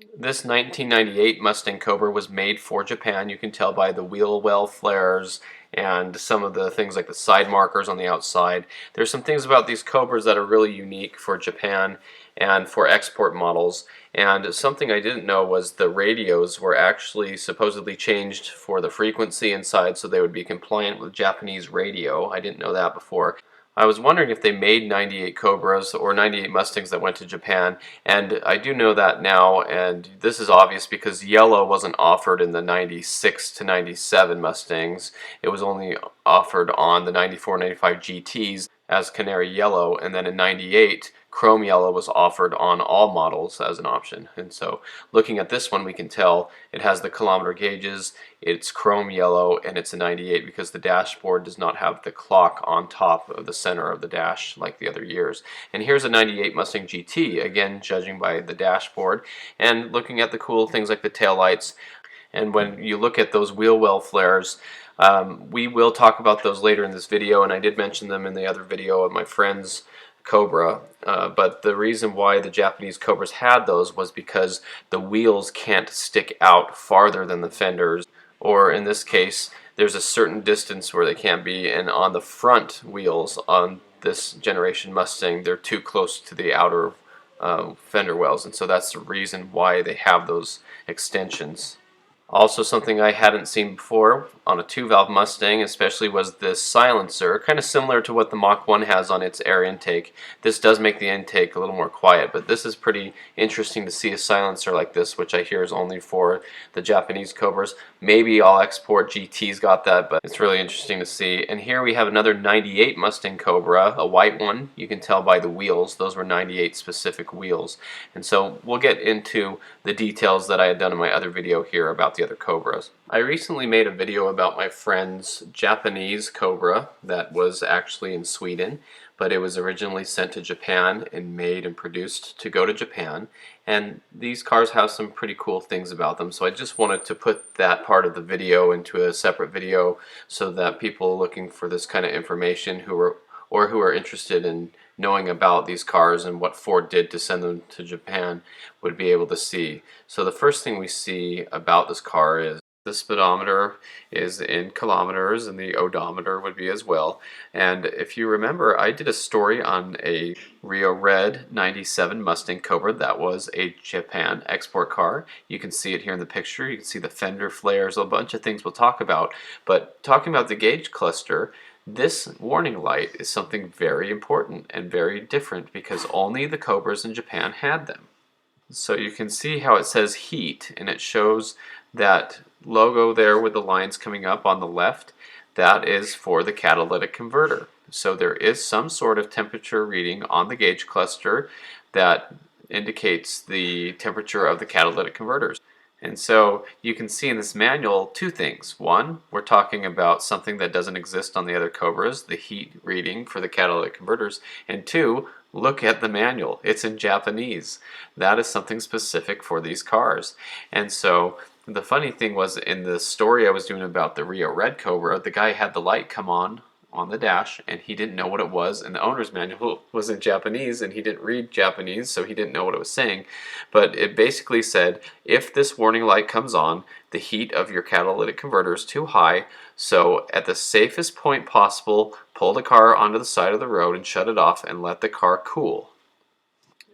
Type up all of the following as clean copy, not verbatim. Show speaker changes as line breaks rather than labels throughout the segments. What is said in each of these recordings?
This 1998 Mustang Cobra was made for Japan. You can tell by the wheel well flares and some of the things like the side markers on the outside. There's some things about these Cobras that are really unique for Japan and for export models. And something I didn't know was the radios were actually supposedly changed for the frequency inside so they would be compliant with Japanese radio. I didn't know that before. I was wondering if they made 98 Cobras or 98 Mustangs that went to Japan, and I do know that now, and this is obvious because yellow wasn't offered in the 96 to 97 Mustangs. It was only offered on the 94, 95 GTs as canary yellow, and then in 98 chrome yellow was offered on all models as an option. And so looking at this one, we can tell it has the kilometer gauges, it's chrome yellow, and it's a 98 because the dashboard does not have the clock on top of the center of the dash like the other years. And here's a 98 Mustang GT, again judging by the dashboard and looking at the cool things like the tail lights. And when you look at those wheel well flares, we will talk about those later in this video, and I did mention them in the other video of my friend's Cobra, but the reason why the Japanese Cobras had those was because the wheels can't stick out farther than the fenders, or in this case there's a certain distance where they can't be, and on the front wheels on this generation Mustang they're too close to the outer fender wells, and so that's the reason why they have those extensions. Also, something I hadn't seen before on a 2-valve Mustang especially was this silencer, kind of similar to what the Mach 1 has on its air intake. This does make the intake a little more quiet, but this is pretty interesting to see a silencer like this, which I hear is only for the Japanese Cobras. Maybe all export GTs got that, but it's really interesting to see. And here we have another 98 Mustang Cobra, a white one. You can tell by the wheels, those were 98 specific wheels. And so we'll get into the details that I had done in my other video here about the other Cobras. I recently made a video about my friend's Japanese Cobra that was actually in Sweden, but it was originally sent to Japan and made and produced to go to Japan. And these cars have some pretty cool things about them, so I just wanted to put that part of the video into a separate video so that people looking for this kind of information who are interested in knowing about these cars and what Ford did to send them to Japan would be able to see. So the first thing we see about this car is the speedometer is in kilometers and the odometer would be as well. And if you remember, I did a story on a Rio Red 97 Mustang Cobra that was a Japan export car. You can see it here in the picture. You can see the fender flares, a bunch of things we'll talk about. But talking about the gauge cluster, this warning light is something very important and very different because only the Cobras in Japan had them. So you can see how it says heat, and it shows that logo there with the lines coming up on the left. That is for the catalytic converter. So there is some sort of temperature reading on the gauge cluster that indicates the temperature of the catalytic converters. And so you can see in this manual two things. One, we're talking about something that doesn't exist on the other Cobras, the heat reading for the catalytic converters. And two, look at the manual. It's in Japanese. That is something specific for these cars. And so the funny thing was, in the story I was doing about the Rio Red Cobra, the guy had the light come on the dash and he didn't know what it was, and the owner's manual was in Japanese and he didn't read Japanese, so he didn't know what it was saying. But it basically said, if this warning light comes on, the heat of your catalytic converter is too high, so at the safest point possible, pull the car onto the side of the road and shut it off and let the car cool.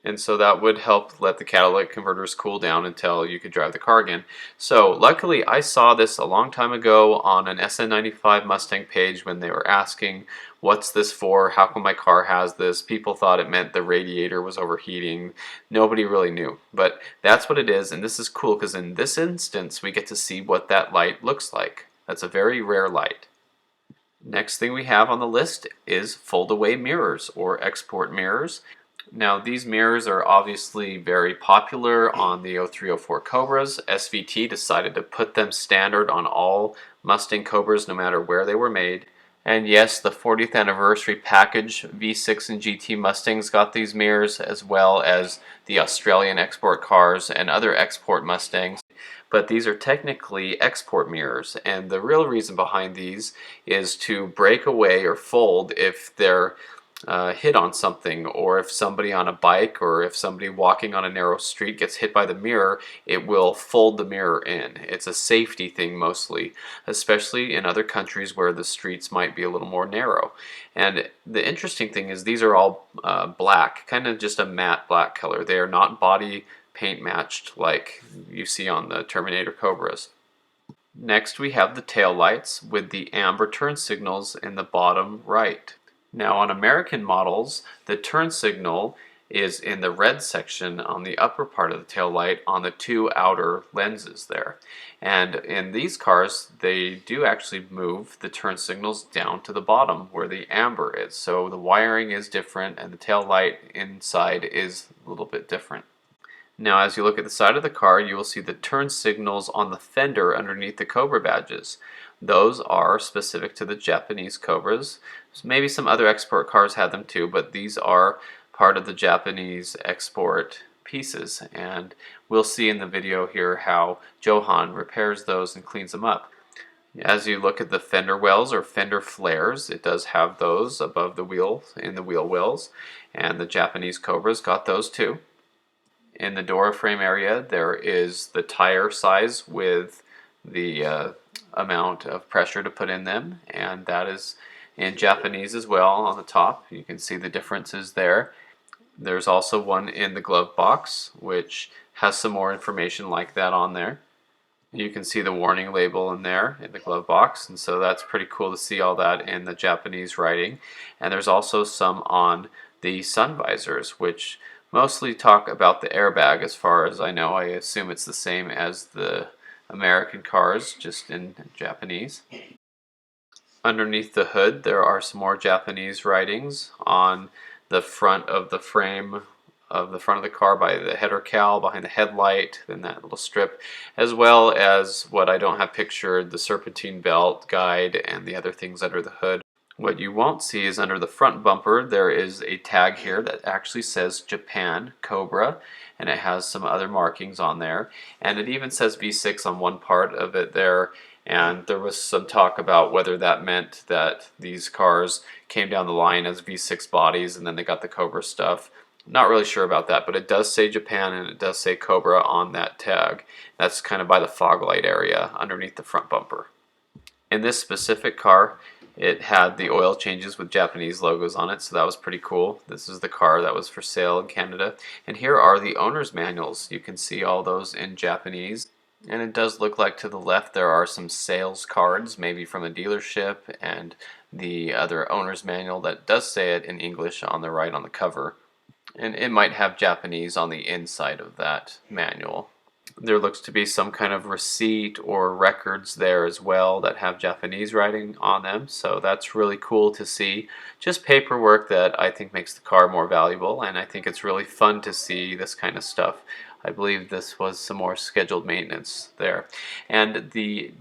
And so that would help let the catalytic converters cool down until you could drive the car again. So luckily I saw this a long time ago on an sn95 Mustang page when they were asking, what's this for? How come my car has this? People thought it meant the radiator was overheating. Nobody really knew. But that's what it is, and this is cool because in this instance we get to see what that light looks like. That's a very rare light. Next thing we have on the list is foldaway mirrors or export mirrors. Now these mirrors are obviously very popular on the 0304 Cobras. SVT decided to put them standard on all Mustang Cobras no matter where they were made. And yes, the 40th anniversary package V6 and GT Mustangs got these mirrors, as well as the Australian export cars and other export Mustangs. But these are technically export mirrors, and the real reason behind these is to break away or fold if they're hit on something, or if somebody on a bike or if somebody walking on a narrow street gets hit by the mirror, it will fold the mirror in. It's a safety thing mostly, especially in other countries where the streets might be a little more narrow. And the interesting thing is these are all black, kind of just a matte black color. They are not body paint matched like you see on the Terminator Cobras. Next we have the tail lights with the amber turn signals in the bottom right. Now on American models, the turn signal is in the red section on the upper part of the tail light on the two outer lenses there. And in these cars, they do actually move the turn signals down to the bottom where the amber is. So the wiring is different and the tail light inside is a little bit different. Now as you look at the side of the car, you will see the turn signals on the fender underneath the Cobra badges. Those are specific to the Japanese Cobras. Maybe some other export cars had them too, but these are part of the Japanese export pieces. And we'll see in the video here how Johan repairs those and cleans them up. As you look at the fender wells or fender flares, it does have those above the wheel in the wheel wells, and the Japanese Cobras got those too. In the door frame area, there is the tire size with the amount of pressure to put in them, and that is in Japanese as well on the top. You can see the differences there. There's also one in the glove box, which has some more information like that on there. You can see the warning label in there in the glove box, and so that's pretty cool to see all that in the Japanese writing. And there's also some on the sun visors, which mostly talk about the airbag as far as I know. I assume it's the same as the American cars, just in Japanese. Underneath the hood there are some more Japanese writings on the front of the frame of the front of the car by the header cowl, behind the headlight, then that little strip, as well as what I don't have pictured, the serpentine belt guide and the other things under the hood. What you won't see is under the front bumper there is a tag here that actually says Japan Cobra, and it has some other markings on there, and it even says V6 on one part of it there. And there was some talk about whether that meant that these cars came down the line as V6 bodies and then they got the Cobra stuff. Not really sure about that, but it does say Japan and it does say Cobra on that tag. That's kind of by the fog light area underneath the front bumper. In this specific car, it had the oil changes with Japanese logos on it, so that was pretty cool. This is the car that was for sale in Canada. And here are the owner's manuals. You can see all those in Japanese. And it does look like to the left there are some sales cards, maybe from a dealership, and the other owner's manual that does say it in English on the right on the cover. And it might have Japanese on the inside of that manual. There looks to be some kind of receipt or records there as well that have Japanese writing on them, so that's really cool to see. Just paperwork that I think makes the car more valuable, and I think it's really fun to see this kind of stuff. I believe this was some more scheduled maintenance there. And the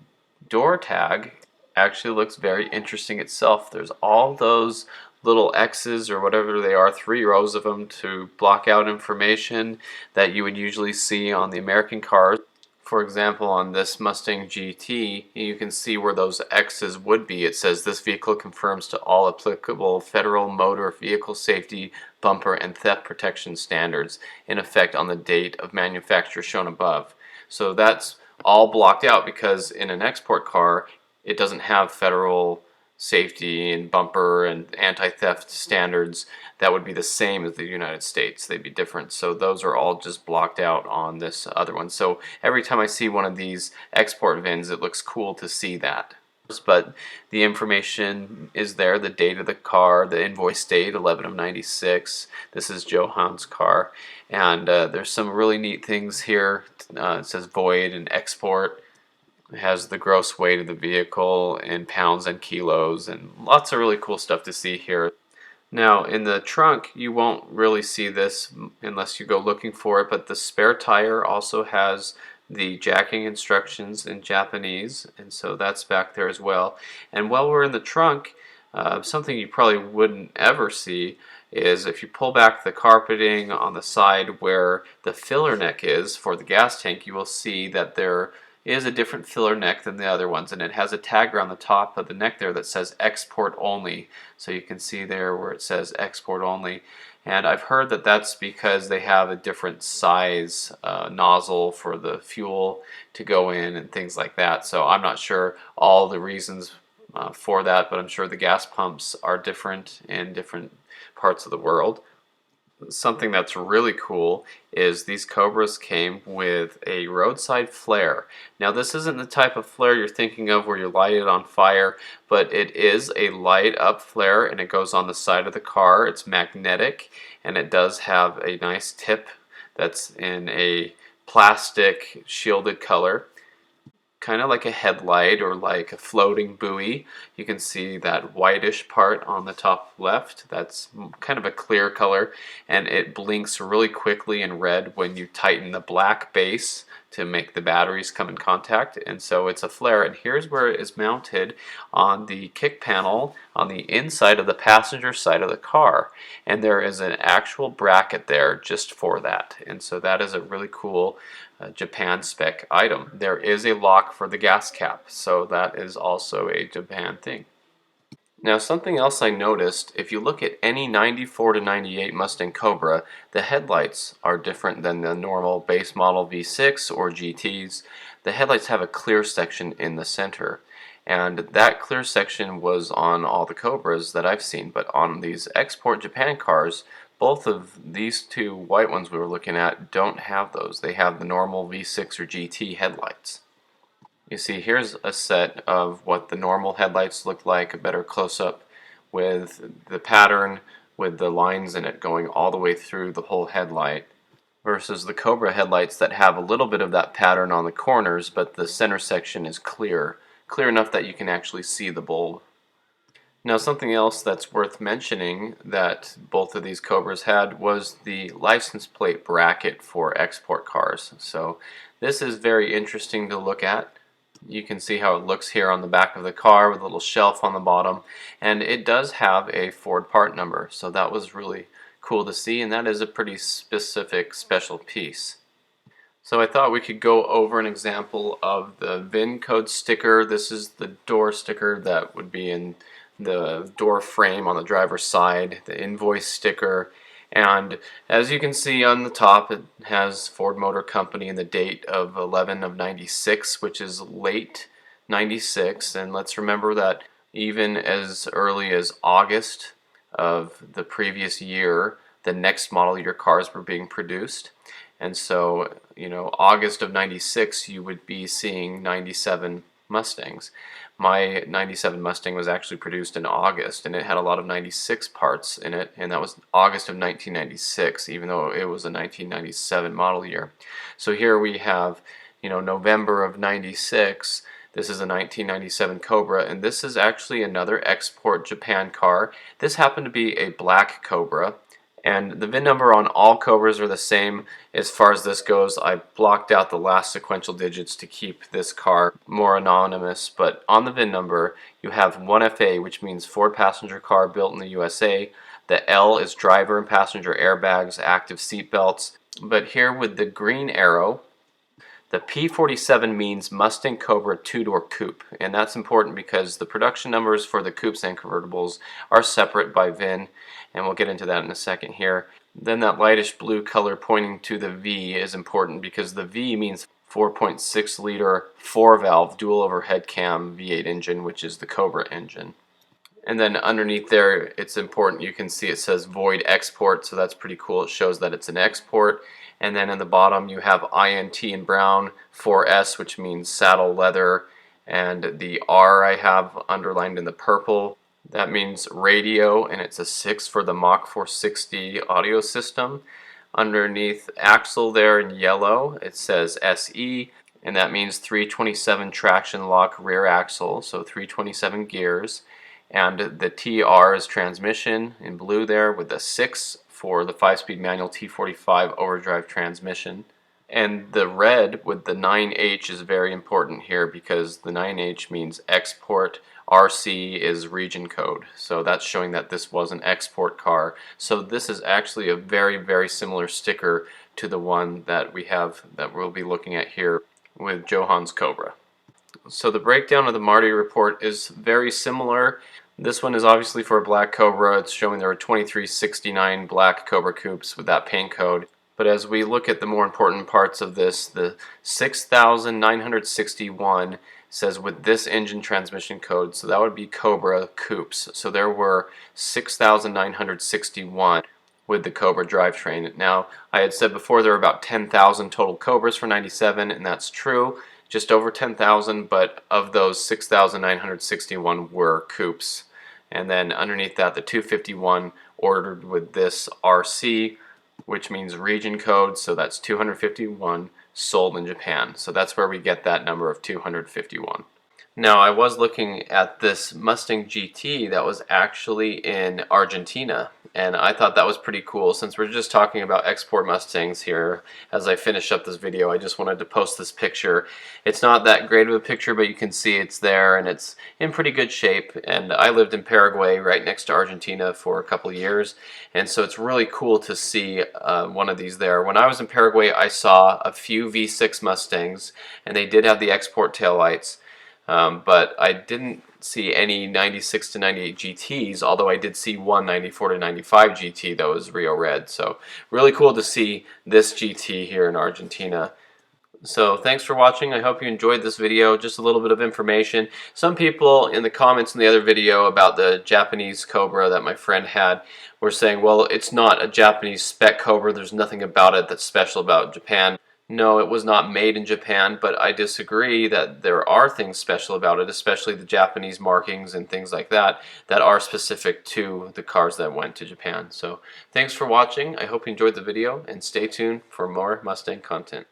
door tag actually looks very interesting itself. There's all those little X's or whatever they are, 3 rows of them to block out information that you would usually see on the American cars. For example, on this Mustang GT, you can see where those X's would be. It says this vehicle confirms to all applicable federal motor vehicle safety, bumper, and theft protection standards in effect on the date of manufacture shown above. So that's all blocked out because in an export car, it doesn't have federal safety and bumper and anti-theft standards that would be the same as the United States. They'd be different. So those are all just blocked out on this other one. So every time I see one of these export VINs, it looks cool to see that. But the information is there, the date of the car, the invoice date, 11 of 96. This is Johan's car. And there's some really neat things here. It says void and export. It has the gross weight of the vehicle in pounds and kilos, and lots of really cool stuff to see here. Now in the trunk you won't really see this unless you go looking for it, but the spare tire also has the jacking instructions in Japanese, and so that's back there as well. And while we're in the trunk, something you probably wouldn't ever see is if you pull back the carpeting on the side where the filler neck is for the gas tank, you will see that there is a different filler neck than the other ones, and it has a tag around the top of the neck there that says export only. So you can see there where it says export only. And I've heard that that's because they have a different size nozzle for the fuel to go in and things like that. So I'm not sure all the reasons for that, but I'm sure the gas pumps are different in different parts of the world. Something that's really cool is these Cobras came with a roadside flare. Now this isn't the type of flare you're thinking of where you light it on fire, but it is a light up flare and it goes on the side of the car. It's magnetic and it does have a nice tip that's in a plastic shielded color, kind of like a headlight or like a floating buoy. You can see that whitish part on the top left. That's kind of a clear color, and it blinks really quickly in red when you tighten the black base to make the batteries come in contact. And so it's a flare, and here's where it is mounted on the kick panel on the inside of the passenger side of the car, and there is an actual bracket there just for that. And so that is a really cool Japan spec item. There is a lock for the gas cap, so that is also a Japan thing. Now something else I noticed, if you look at any 94 to 98 Mustang Cobra, the headlights are different than the normal base model V6 or GTs. The headlights have a clear section in the center, and that clear section was on all the Cobras that I've seen, but on these export Japan cars, both of these two white ones we were looking at don't have those. They have the normal V6 or GT headlights. You see, here's a set of what the normal headlights look like, a better close-up with the pattern with the lines in it going all the way through the whole headlight, versus the Cobra headlights that have a little bit of that pattern on the corners, but the center section is clear enough that you can actually see the bulb. Now something else that's worth mentioning that both of these Cobras had was the license plate bracket for export cars. So this is very interesting to look at. You can see how it looks here on the back of the car with a little shelf on the bottom, and it does have a Ford part number, so that was really cool to see, and that is a pretty specific special piece. So I thought we could go over an example of the VIN code sticker. This is the door sticker that would be in the door frame on the driver's side, the invoice sticker, and as you can see on the top it has Ford Motor Company and the date of 11 of 96, which is late 96, and let's remember that even as early as August of the previous year the next model year cars were being produced. And so, you know, August of 96 you would be seeing 97 Mustangs. My 97 Mustang was actually produced in August, and it had a lot of 96 parts in it, and that was August of 1996, even though it was a 1997 model year. So here we have, you know, November of 96. This is a 1997 Cobra, and this is actually another export Japan car. This happened to be a black Cobra, and the VIN number on all Cobras are the same as far as this goes. I blocked out the last sequential digits to keep this car more anonymous, but on the VIN number you have 1FA, which means Ford passenger car built in the USA. The L is driver and passenger airbags, active seat belts. But here with the green arrow, the P47 means Mustang Cobra two-door coupe, and that's important because the production numbers for the coupes and convertibles are separate by VIN, and we'll get into that in a second here. Then that lightish blue color pointing to the V is important because the V means 4.6 liter 4-valve dual overhead cam V8 engine, which is the Cobra engine. And then underneath there, it's important, you can see it says void export, so that's pretty cool. It shows that it's an export. And then in the bottom you have INT in brown, 4S, which means saddle leather, and the R I have underlined in the purple. That means radio, and it's a 6 for the Mach 460 audio system. Underneath axle there in yellow, it says SE, and that means 327 traction lock rear axle, so 327 gears. And the TR is transmission in blue there with the 6 for the 5-speed manual T45 overdrive transmission. And the red with the 9H is very important here because the 9H means export. RC is region code, so that's showing that this was an export car. So this is actually a very, very similar sticker to the one that we have that we'll be looking at here with Johan's Cobra. So the breakdown of the Marty report is very similar. This one is obviously for a black Cobra. It's showing there are 2369 black Cobra coupes with that paint code. But as we look at the more important parts of this, the 6961 says with this engine transmission code, so that would be Cobra coupes. So there were 6961 with the Cobra drivetrain. Now, I had said before there were about 10,000 total Cobras for 97, and that's true. Just over 10,000, but of those 6,961 were coupes. And then underneath that, the 251 ordered with this RC, which means region code, so that's 251 sold in Japan. So that's where we get that number of 251. Now, I was looking at this Mustang GT that was actually in Argentina, and I thought that was pretty cool. Since we're just talking about export Mustangs here, as I finish up this video, I just wanted to post this picture. It's not that great of a picture, but you can see it's there, and it's in pretty good shape. And I lived in Paraguay, right next to Argentina, for a couple of years, and so it's really cool to see one of these there. When I was in Paraguay, I saw a few V6 Mustangs, and they did have the export taillights. But I didn't see any 96 to 98 GTs, although I did see one 94 to 95 GT that was Rio Red. So really cool to see this GT here in Argentina. So thanks for watching. I hope you enjoyed this video. Just a little bit of information. Some people in the comments in the other video about the Japanese Cobra that my friend had were saying, well, it's not a Japanese spec Cobra. There's nothing about it that's special about Japan. No, it was not made in Japan, but I disagree that there are things special about it, especially the Japanese markings and things like that, that are specific to the cars that went to Japan. So thanks for watching. I hope you enjoyed the video, and stay tuned for more Mustang content.